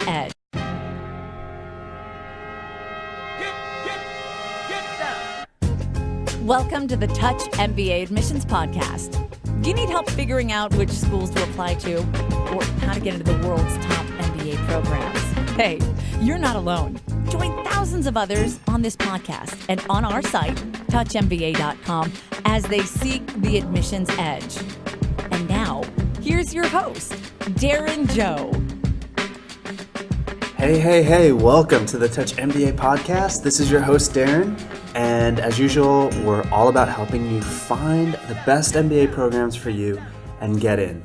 edge. Welcome to the Touch MBA Admissions Podcast. Do you need help figuring out which schools to apply to or how to get into the world's top MBA programs? Hey, you're not alone. Join thousands of others on this podcast and on our site, touchmba.com, as they seek the admissions edge. And now, here's your host, Darren Joe. Hey, welcome to the Touch MBA podcast. This is your host, Darren. And as usual, we're all about helping you find the best MBA programs for you and get in.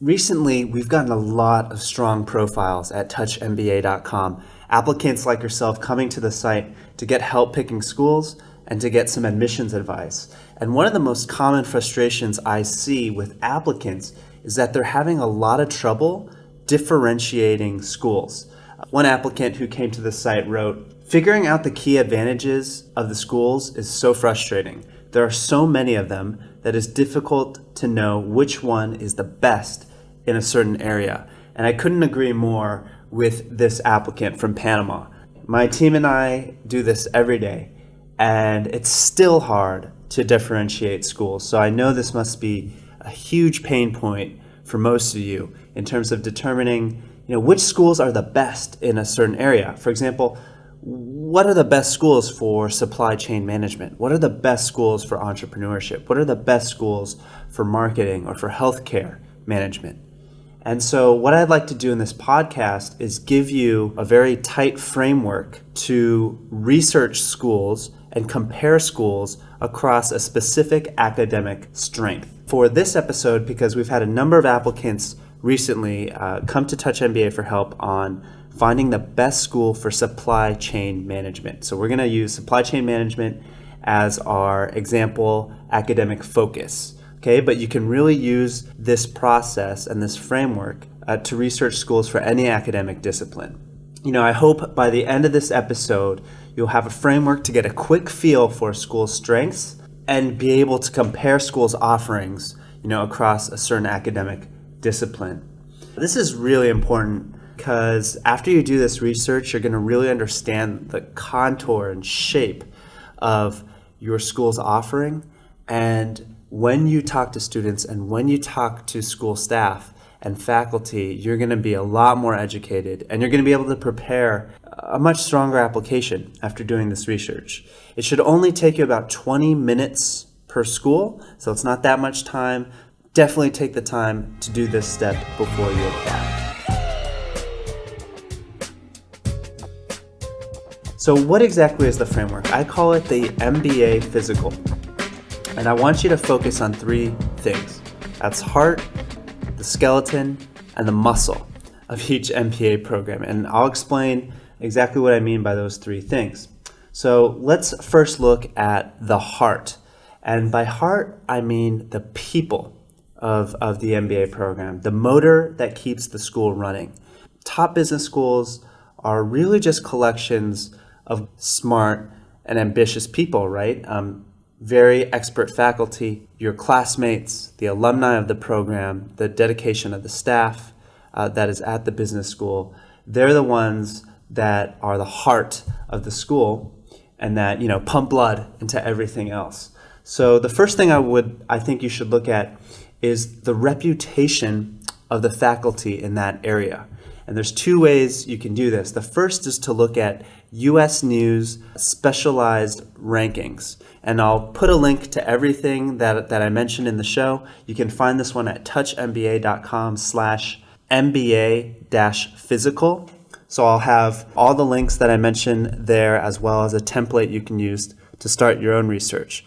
Recently, we've gotten a lot of strong profiles at touchmba.com. Applicants like yourself coming to the site to get help picking schools and to get some admissions advice. And one of the most common frustrations I see with applicants is that they're having a lot of trouble differentiating schools. One applicant who came to the site wrote, "Figuring out the key advantages of the schools is so frustrating. There are so many of them that it's difficult to know which one is the best in a certain area." And I couldn't agree more with this applicant from Panama. My team and I do this every day, and it's still hard to differentiate schools. So I know this must be a huge pain point for most of you in terms of determining, which schools are the best in a certain area. For example, what are the best schools for supply chain management? What are the best schools for entrepreneurship? What are the best schools for marketing or for healthcare management? And so what I'd like to do in this podcast is give you a very tight framework to research schools and compare schools across a specific academic strength. For this episode, because we've had a number of applicants recently come to Touch MBA for help on finding the best school for supply chain management. So we're going to use supply chain management as our example academic focus. Okay, but you can really use this process and this framework to research schools for any academic discipline. I hope by the end of this episode, you'll have a framework to get a quick feel for a school's strengths and be able to compare schools' offerings, across a certain academic discipline. This is really important because after you do this research, you're going to really understand the contour and shape of your school's offering. And when you talk to students and when you talk to school staff and faculty, you're going to be a lot more educated and you're going to be able to prepare a much stronger application after doing this research. It should only take you about 20 minutes per school, so it's not that much time. Definitely take the time to do this step before you apply. So what exactly is the framework? I call it the MBA Physical. And I want you to focus on three things. That's heart, the skeleton, and the muscle of each MBA program. And I'll explain exactly what I mean by those three things. So let's first look at the heart. And by heart, I mean the people of the MBA program, the motor that keeps the school running. Top business schools are really just collections of smart and ambitious people, right? Very expert faculty, your classmates, the alumni of the program, the dedication of the staff that is at the business school. They're the ones that are the heart of the school and that, pump blood into everything else. So the first thing I think you should look at is the reputation of the faculty in that area. And there's two ways you can do this. The first is to look at U.S. News specialized rankings. And I'll put a link to everything that I mentioned in the show. You can find this one at touchmba.com/MBA-physical. So I'll have all the links that I mentioned there as well as a template you can use to start your own research.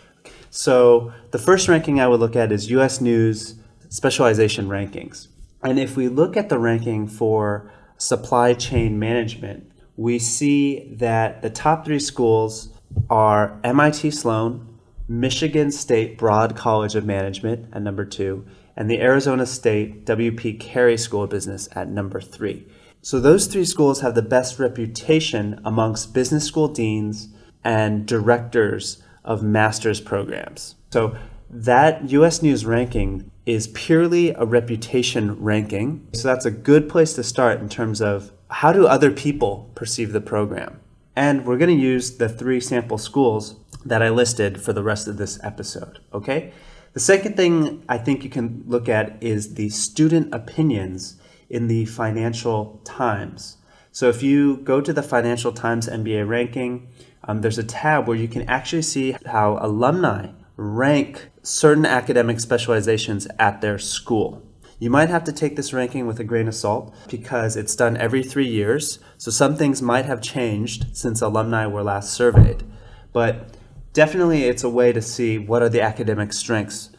So the first ranking I would look at is U.S. News specialization rankings. And if we look at the ranking for supply chain management, we see that the top three schools are MIT Sloan, Michigan State Broad College of Management at number 2, and the Arizona State W.P. Carey School of Business at number 3. So those three schools have the best reputation amongst business school deans and directors of master's programs. So that U.S. News ranking is purely a reputation ranking. So that's a good place to start in terms of how do other people perceive the program? And we're going to use the 3 sample schools that I listed for the rest of this episode, okay? The second thing I think you can look at is the student opinions in the Financial Times. So if you go to the Financial Times MBA ranking, there's a tab where you can actually see how alumni rank certain academic specializations at their school. You might have to take this ranking with a grain of salt because it's done every 3 years, so some things might have changed since alumni were last surveyed. But definitely it's a way to see what are the academic strengths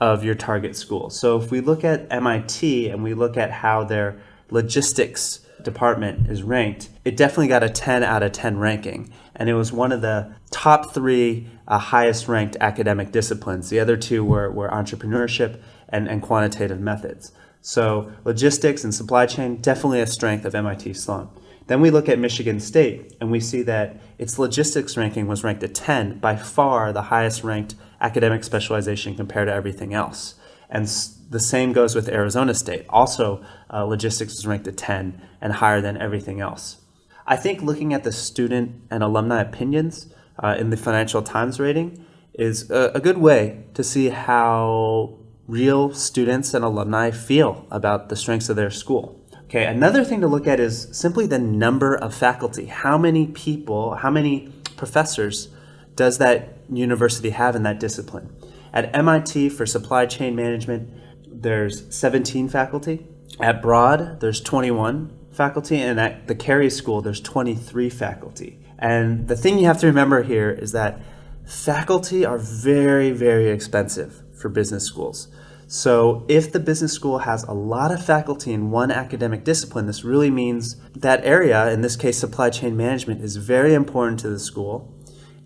of your target school. So if we look at MIT and we look at how their logistics department is ranked, it definitely got a 10 out of 10 ranking. And it was one of the top 3 highest ranked academic disciplines. The other 2 were entrepreneurship and quantitative methods. So logistics and supply chain, definitely a strength of MIT Sloan. Then we look at Michigan State and we see that its logistics ranking was ranked at 10, by far the highest ranked academic specialization compared to everything else. And the same goes with Arizona State. Also, logistics was ranked at 10 and higher than everything else. I think looking at the student and alumni opinions in the Financial Times rating is a good way to see how real students and alumni feel about the strengths of their school. Okay, another thing to look at is simply the number of faculty. How many people, how many professors does that university have in that discipline? At MIT for supply chain management, there's 17 faculty. At Broad, there's 21 faculty, and at the Carey School, there's 23 faculty. And the thing you have to remember here is that faculty are very, very expensive for business schools. So if the business school has a lot of faculty in one academic discipline, this really means that area, in this case supply chain management, is very important to the school,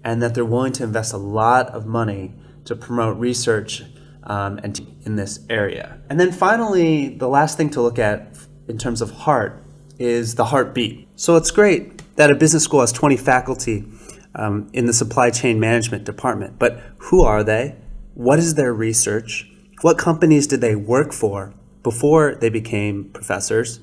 and that they're willing to invest a lot of money to promote research in this area. And then finally, the last thing to look at in terms of heart is the heartbeat. So it's great that a business school has 20 faculty in the supply chain management department, but who are they? What is their research? What companies did they work for before they became professors?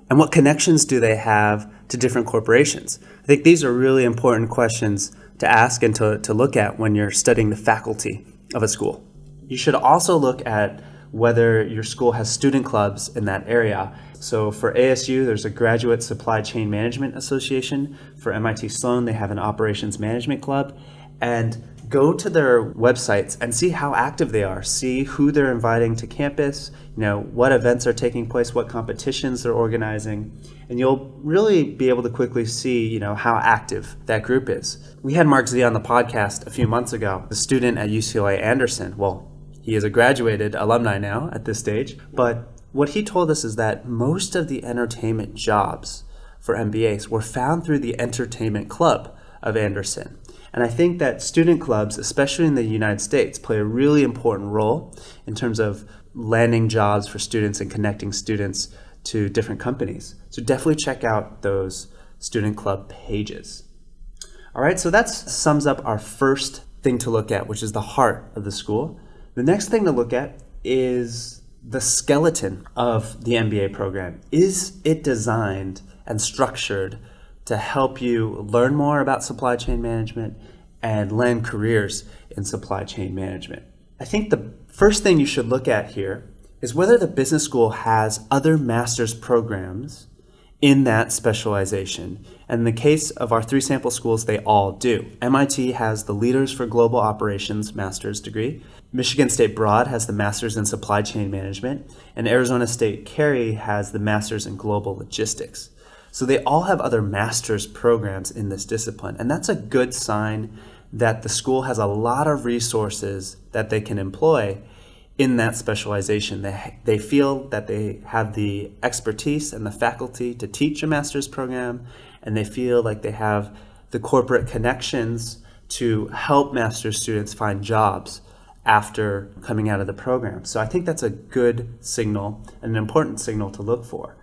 And what connections do they have to different corporations? I think these are really important questions to ask and to look at when you're studying the faculty of a school. You should also look at whether your school has student clubs in that area. So for ASU, there's a Graduate Supply Chain Management Association. For MIT Sloan, they have an Operations Management Club. And go to their websites and see how active they are. See who they're inviting to campus, what events are taking place, what competitions they're organizing. And you'll really be able to quickly see, how active that group is. We had Mark Z on the podcast a few months ago, a student at UCLA Anderson. Well, he is a graduated alumni now at this stage. But what he told us is that most of the entertainment jobs for MBAs were found through the entertainment club of Anderson. And I think that student clubs, especially in the United States, play a really important role in terms of landing jobs for students and connecting students to different companies. So definitely check out those student club pages. All right, so that sums up our first thing to look at, which is the heart of the school. The next thing to look at is the skeleton of the MBA program. Is it designed and structured to help you learn more about supply chain management and land careers in supply chain management? I think the first thing you should look at here is whether the business school has other master's programs in that specialization. And in the case of our 3 sample schools, they all do. MIT has the Leaders for Global Operations master's degree. Michigan State Broad has the Master's in Supply Chain Management. And Arizona State Carey has the Master's in Global Logistics. So they all have other master's programs in this discipline. And that's a good sign that the school has a lot of resources that they can employ in that specialization. They feel that they have the expertise and the faculty to teach a master's program, and they feel like they have the corporate connections to help master's students find jobs after coming out of the program. So I think that's a good signal, and an important signal to look for.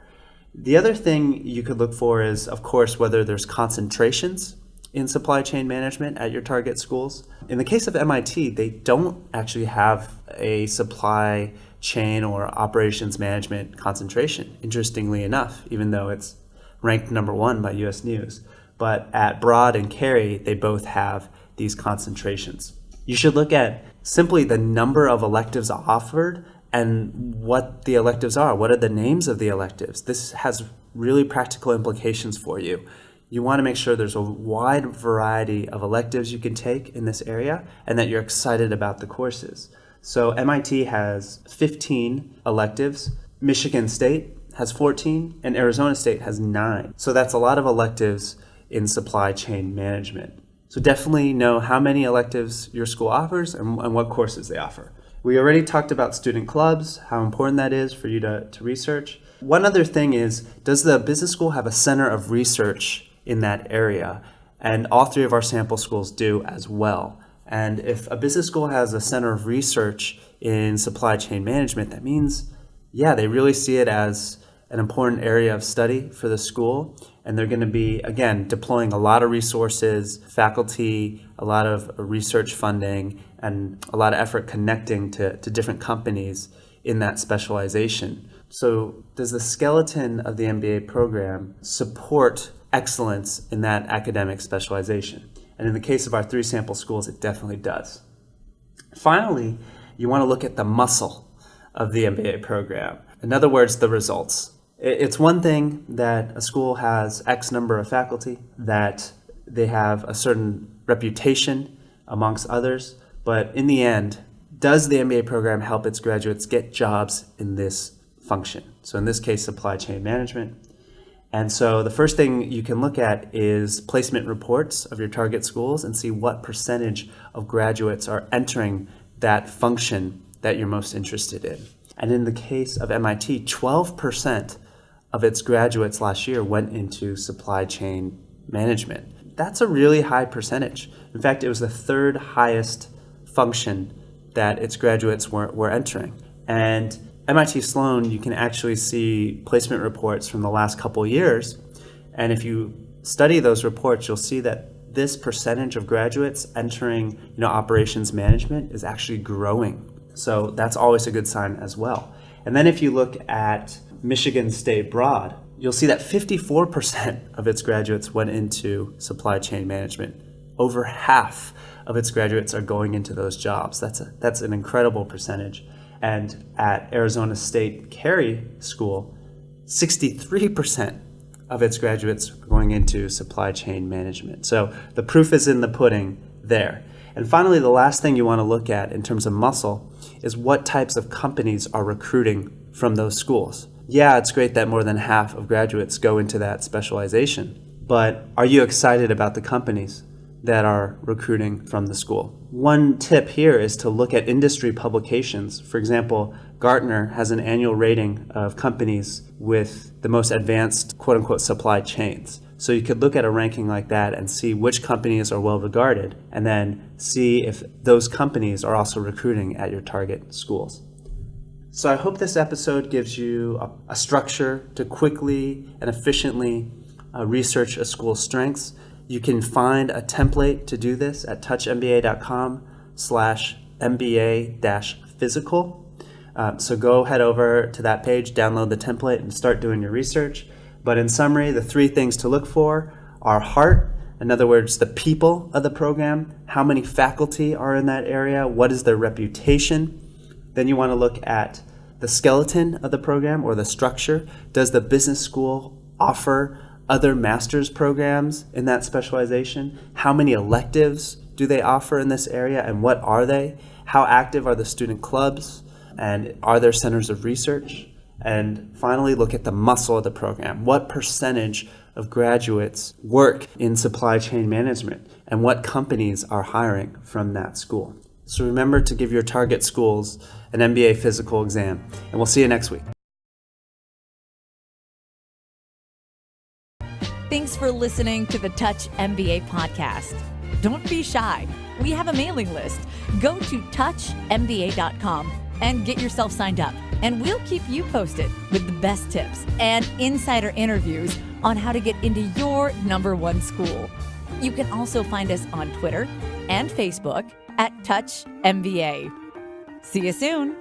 The other thing you could look for is, of course, whether there's concentrations in supply chain management at your target schools. In the case of MIT, they don't actually have a supply chain or operations management concentration, interestingly enough, even though it's ranked number 1 by US News. But at Broad and Carey, they both have these concentrations. You should look at simply the number of electives offered and what the electives are. What are the names of the electives? This has really practical implications for you. You want to make sure there's a wide variety of electives you can take in this area and that you're excited about the courses. So MIT has 15 electives, Michigan State has 14, and Arizona State has 9. So that's a lot of electives in supply chain management. So definitely know how many electives your school offers and what courses they offer. We already talked about student clubs, how important that is for you to research. One other thing is, does the business school have a center of research in that area? And all 3 of our sample schools do as well. And if a business school has a center of research in supply chain management, that means, they really see it as an important area of study for the school. And they're going to be, again, deploying a lot of resources, faculty, a lot of research funding, and a lot of effort connecting to different companies in that specialization. So does the skeleton of the MBA program support excellence in that academic specialization? And in the case of our 3 sample schools, it definitely does. Finally, you want to look at the muscle of the MBA program. In other words, the results. It's one thing that a school has X number of faculty, that they have a certain reputation amongst others, but in the end, does the MBA program help its graduates get jobs in this function? So in this case, supply chain management. And so the first thing you can look at is placement reports of your target schools and see what percentage of graduates are entering that function that you're most interested in. And in the case of MIT, 12% of its graduates last year went into supply chain management. That's a really high percentage. In fact, it was the 3rd highest function that its graduates were entering. And MIT Sloan, you can actually see placement reports from the last couple years. And if you study those reports, you'll see that this percentage of graduates entering operations management is actually growing. So that's always a good sign as well. And then if you look at Michigan State Broad, you'll see that 54% of its graduates went into supply chain management. Over half of its graduates are going into those jobs. That's an incredible percentage. And at Arizona State Carey School, 63% of its graduates are going into supply chain management. So the proof is in the pudding there. And finally, the last thing you want to look at in terms of muscle is what types of companies are recruiting from those schools. Yeah, it's great that more than half of graduates go into that specialization, but are you excited about the companies that are recruiting from the school? One tip here is to look at industry publications. For example, Gartner has an annual rating of companies with the most advanced quote-unquote supply chains. So you could look at a ranking like that and see which companies are well regarded, and then see if those companies are also recruiting at your target schools. So I hope this episode gives you a structure to quickly and efficiently research a school's strengths. You can find a template to do this at touchmba.com/MBA-physical. So go head over to that page, download the template, and start doing your research. But in summary, the 3 things to look for are heart, in other words, the people of the program, how many faculty are in that area, what is their reputation. Then you want to look at the skeleton of the program or the structure. Does the business school offer other master's programs in that specialization? How many electives do they offer in this area, and what are they? How active are the student clubs, and are there centers of research? And finally, look at the muscle of the program. What percentage of graduates work in supply chain management, and what companies are hiring from that school? So remember to give your target schools an MBA Physical exam, and we'll see you next week. Thanks for listening to the Touch MBA podcast. Don't be shy. We have a mailing list. Go to touchmba.com and get yourself signed up. And we'll keep you posted with the best tips and insider interviews on how to get into your #1 school. You can also find us on Twitter and Facebook at Touch MBA. See you soon.